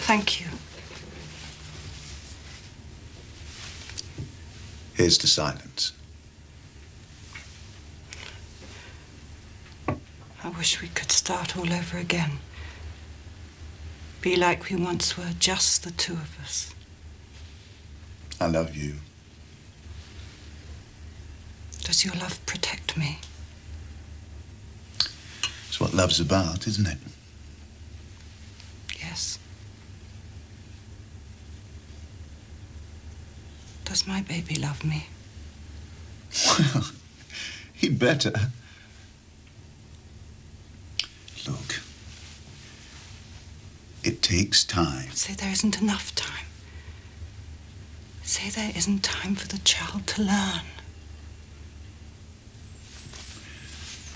Thank you. Here's to silence. I wish we could start all over again. Be like we once were, just the two of us. I love you. Does your love protect me? It's what love's about, isn't it? Yes. Does my baby love me? Well, he better. Look, it takes time. Say there isn't enough time. Say there isn't time for the child to learn.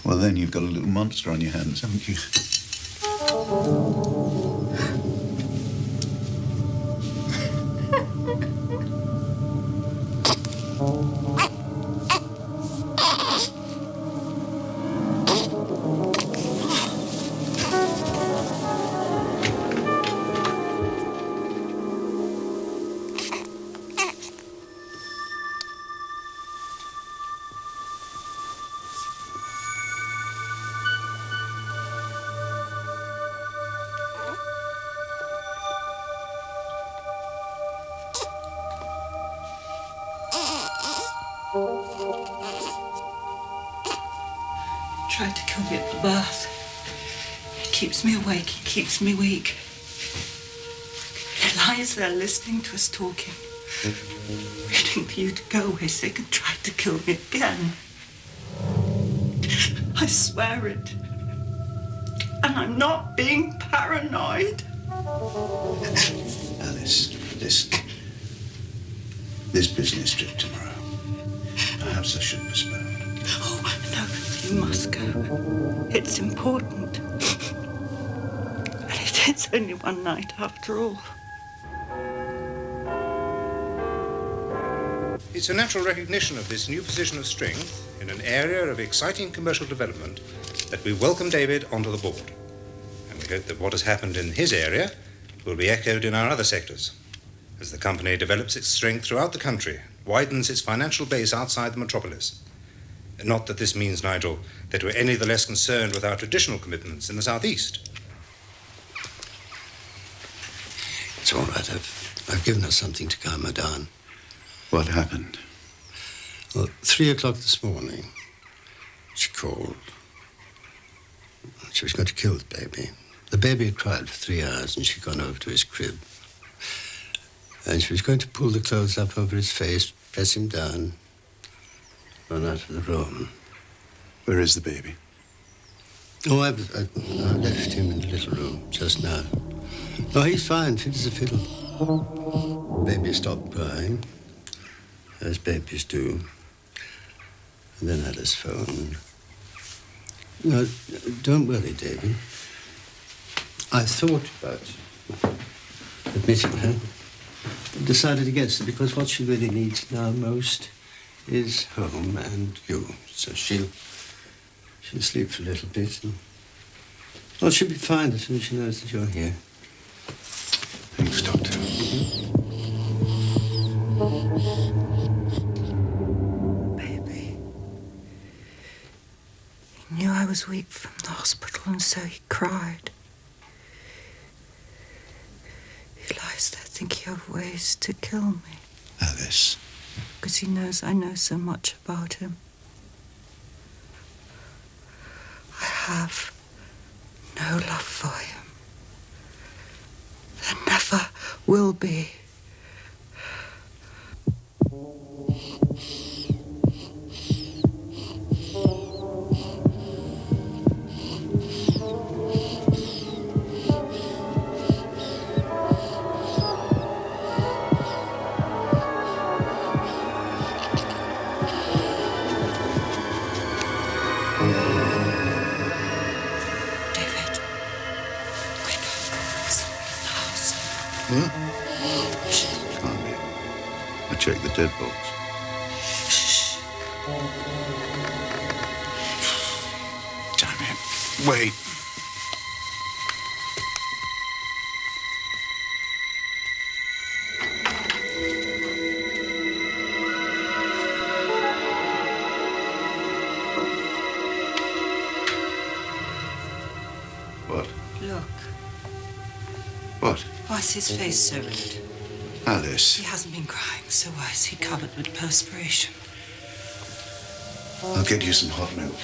Well, then you've got a little monster on your hands, haven't you? Tried to kill me at the birth. He keeps me awake, he keeps me weak. He lies there listening to us talking, waiting for you to go away so he can try to kill me again. I swear it. And I'm not being paranoid. Alice, listen. This business trip tomorrow. Perhaps I should postpone. Oh, no, you must go. It's important. And it is only one night after all. It's a natural recognition of this new position of strength in an area of exciting commercial development that we welcome David onto the board. And we hope that what has happened in his area will be echoed in our other sectors as the company develops its strength throughout the country, widens its financial base outside the metropolis. Not that this means, Nigel, that we're any the less concerned with our traditional commitments in the southeast. It's all right. I've given her something to calm her down. What happened? Well, 3 o'clock this morning, she called. She was going to kill the baby. The baby had cried for 3 hours, and she'd gone over to his crib. And she was going to pull the clothes up over his face, press him down, run out of the room. Where is the baby? Oh, I left him in the little room just now. No, he's fine, fit as a fiddle. The baby stopped crying, as babies do. And then Alice phoned. No, don't worry, David. I thought about admitting her. Decided against it because what she really needs now most is home and you. So she'll sleep for a little bit. And, well, she'll be fine as soon as she knows that you're here. Thanks, Doctor. Baby. He knew I was weak from the hospital, and so he cried. He lies there thinking of ways to kill me. Alice. Because he knows I know so much about him. I have no love for him. There never will be. What? Can't be. I checked the deadbolts. Damn it. Wait. What? Look. What? Why is his face so red? Alice. He hasn't been crying, so why is he covered with perspiration? I'll get you some hot milk.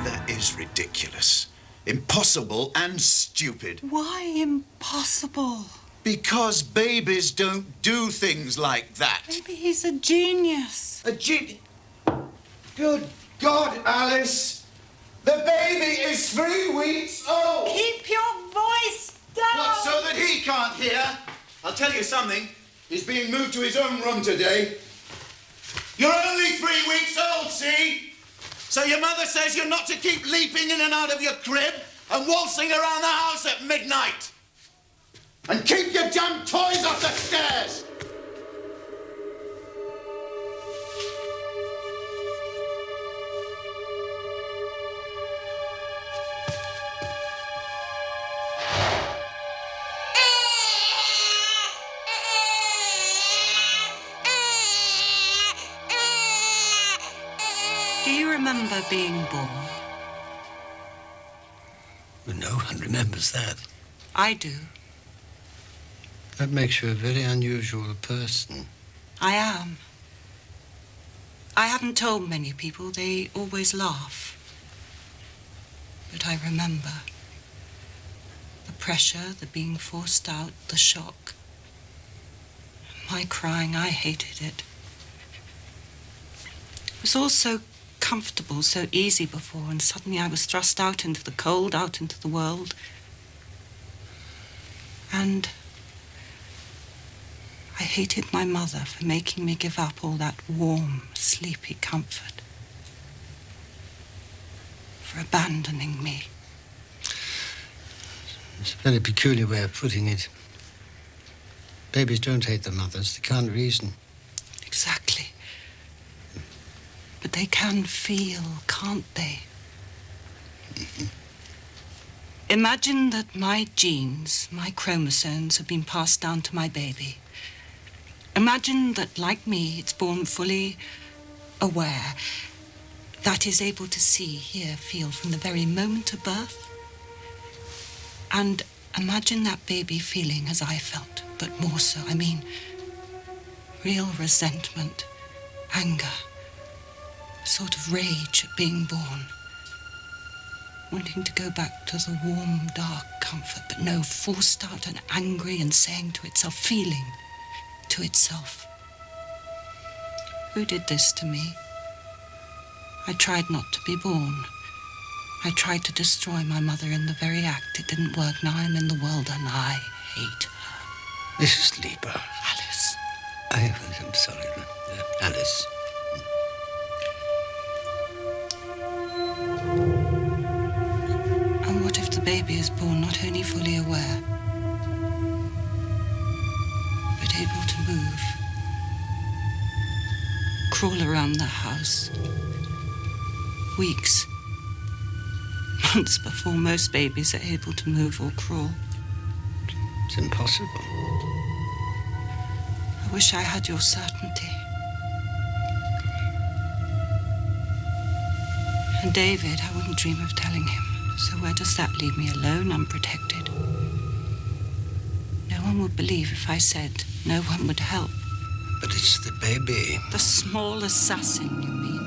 That is ridiculous. Impossible and stupid. Why impossible? Because babies don't do things like that. Maybe he's a genius. A genius? Good God, Alice! The baby is 3 weeks old! Keep your voice down! What, so that he can't hear? I'll tell you something. He's being moved to his own room today. You're only 3 weeks old, see? So your mother says you're not to keep leaping in and out of your crib and waltzing around the house at midnight. And keep your damn toys off the stairs! Do you remember being born? Well, no one remembers that. I do. That makes you a very unusual person. I am. I haven't told many people. They always laugh. But I remember. The pressure, the being forced out, the shock. My crying, I hated it. It was all so comfortable, so easy before, and suddenly I was thrust out into the cold, out into the world. And I hated my mother for making me give up all that warm, sleepy comfort. For abandoning me. It's a very peculiar way of putting it. Babies don't hate their mothers. They can't reason. Exactly. But they can feel, can't they? Imagine that my genes, my chromosomes, have been passed down to my baby. Imagine that, like me, it's born fully aware, that is able to see, hear, feel from the very moment of birth. And imagine that baby feeling as I felt, but more so. I mean, real resentment, anger, a sort of rage at being born. Wanting to go back to the warm, dark comfort, but no, forced out and angry and saying to itself, feeling to itself, who did this to me? I tried not to be born. I tried to destroy my mother in the very act. It didn't work. Now I'm in the world and I hate her. Mrs. Lieber. Alice. I'm sorry. Alice. And what if the baby is born not only fully aware, but able to move, crawl around the house, weeks, months before most babies are able to move or crawl? It's impossible. I wish I had your certainty. And David, I wouldn't dream of telling him. So where does that leave me? Alone, unprotected? No one would believe if I said. No one would help. But it's the baby. The small assassin, you mean?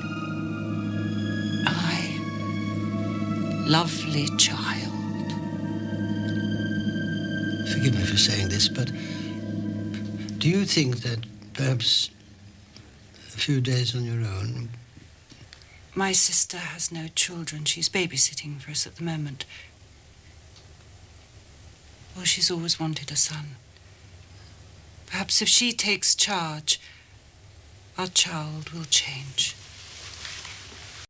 I, lovely child. Forgive me for saying this, but do you think that perhaps a few days on your own... My sister has no children. She's babysitting for us at the moment. Well, she's always wanted a son. Perhaps if she takes charge, our child will change.